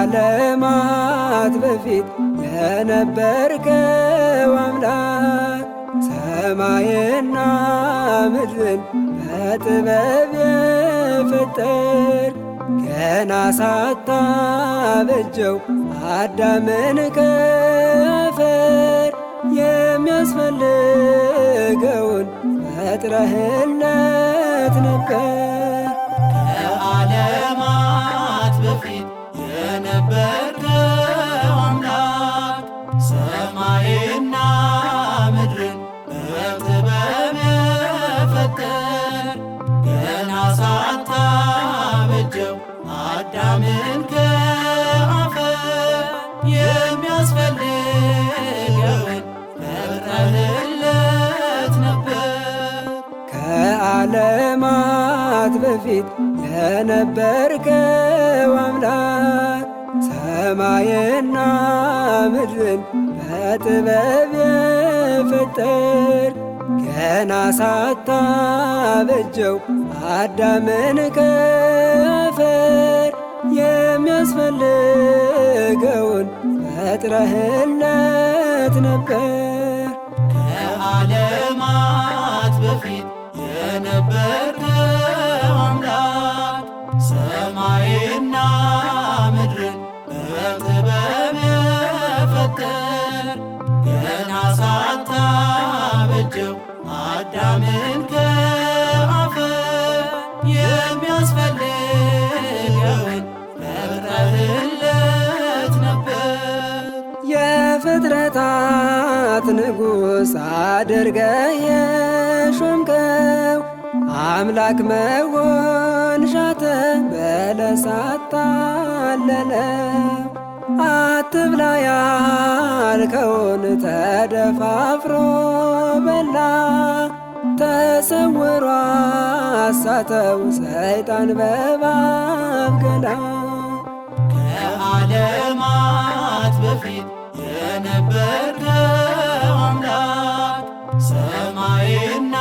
ከዓለማት በፊት የነበርከው አምላክ ሰማይና ምድርን በጥበብ የፈጠር ገና ሳታበጀው አዳምን ከአፈር የሚያስፈልገውን ፈጥረህለት ነበር። ከዓለማት በፊት የነበርከው አምላክ ሰማይና ምድርን በጥበብ የፈጠር ገና ሳታበጀው አዳምን ከአፈር የሚያስፈልገውን ፈጥረህለት ነበር። ከዓለማት በፊት የነበርከው አምላክ ሰማይና ምድርን በጥበብ የፈጠር ገና ሳታበጀው አዳምን ከአፈር የሚያስፈልገውን ፈጥረህለት ነበር። ከዓለማት በፊት የነበርከው አምላክ ሰማይና ምድርን በጥበብ የፈጠር ገና ሳታበጀው አዳምን ከአፈር የሚያስፈልገውን ፈጥረህለት ነበር። የፍጥረታት ንጉሥ አድርገህ የሾምከው አምላክ መሆን ሻተ በለስ አታለለው። አትብላ ያልከውን ተደፋፍሮ በላ ተሰውሮ አሳተው ሰይጣን በእባብ ገላ። ከዓለማት በፊት የነበርከው አምላክ ሰማይና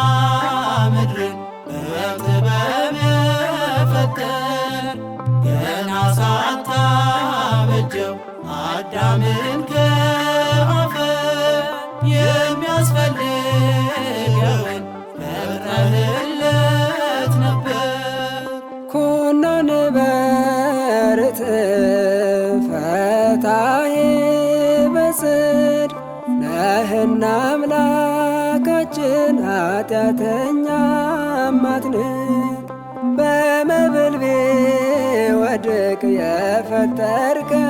ምድርን በጥበብ የፈጠር ገና ሳታበጀው አዳምን ከአፈር የሚያስፈልገውን ፈጥረህለት ነበር። ኩነኔ በርትዕ ፈታሔ በጽድቅ ነህና አምላካችን ኃጢአተኛ አትንቅ። በመብል ቢወድቅ የፈጠርከው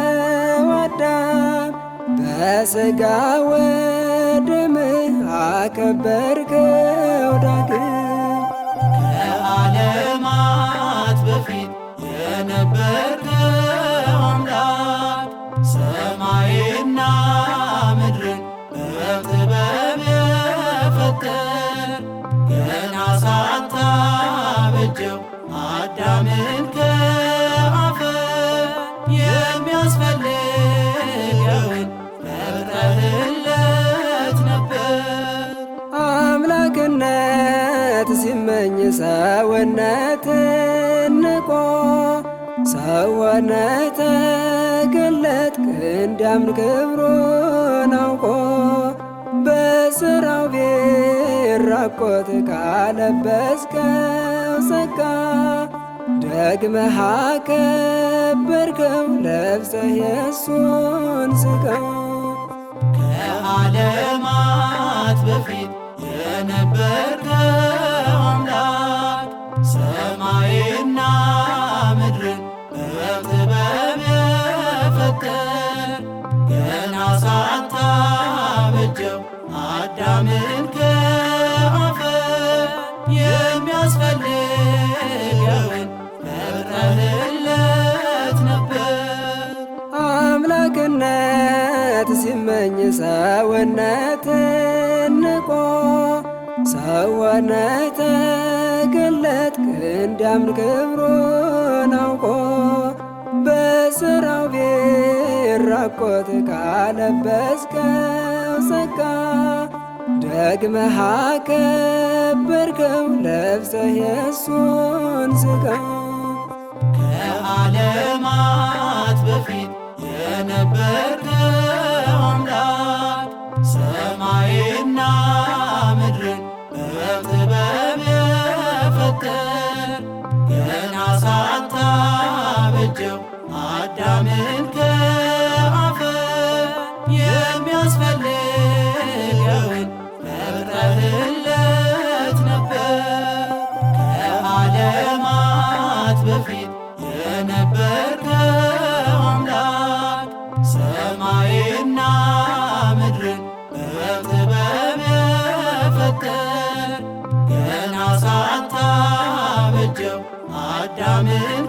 አዳም በሥጋ ወደምህ አከበርከው ዳግም። ከዓለማት በፊት የነበርከው አምላክ ሰማይና ምድርን በጥበብ የፈጠር ገና ሳታበጀው አዳምን ከአፈር የሚያስፈልገውን ፈጥረህለት ነበር። አምላክነት ሲመኝ ሰውነትን ንቆ ሰው ሆነ ተገለጥክ እንዲያምን ክብሩን አውቆ በሥራው ቢራቆት ካለበስከው ጸጋ ደግመህ አከበርከው ለብሰህ የእሱን ሥጋ። ከዓለማት በፊት የነበርከው አምላክ ሰማይና ምድርን በጥበብ የፈጠር ገና ሳታበጀው አዳምን ከአፈር የሚያስፈልገውን ፈጥረህለት ነበር። አምላክነት ሲመኝ ሰውነትን ንቆ ሰው ሆነ ተገለጥክ እንዲያምን ክብሩን አውቆ በሥራው ቢራቆት ካለበስከው ጸጋ ደግመህ አከበርከው ለብሰህ የእሱን ሥጋ። ከዓለማት በፊት አበጀው አዳምን ከአፈር የሚያስፈልገውን ፈጥረህለት ነበር። ከዓለማት በፊት የነበርከው አምላክ ሰማይና ምድርን በጥበብ የፈጠር ገና ሳታበጀው አዳምን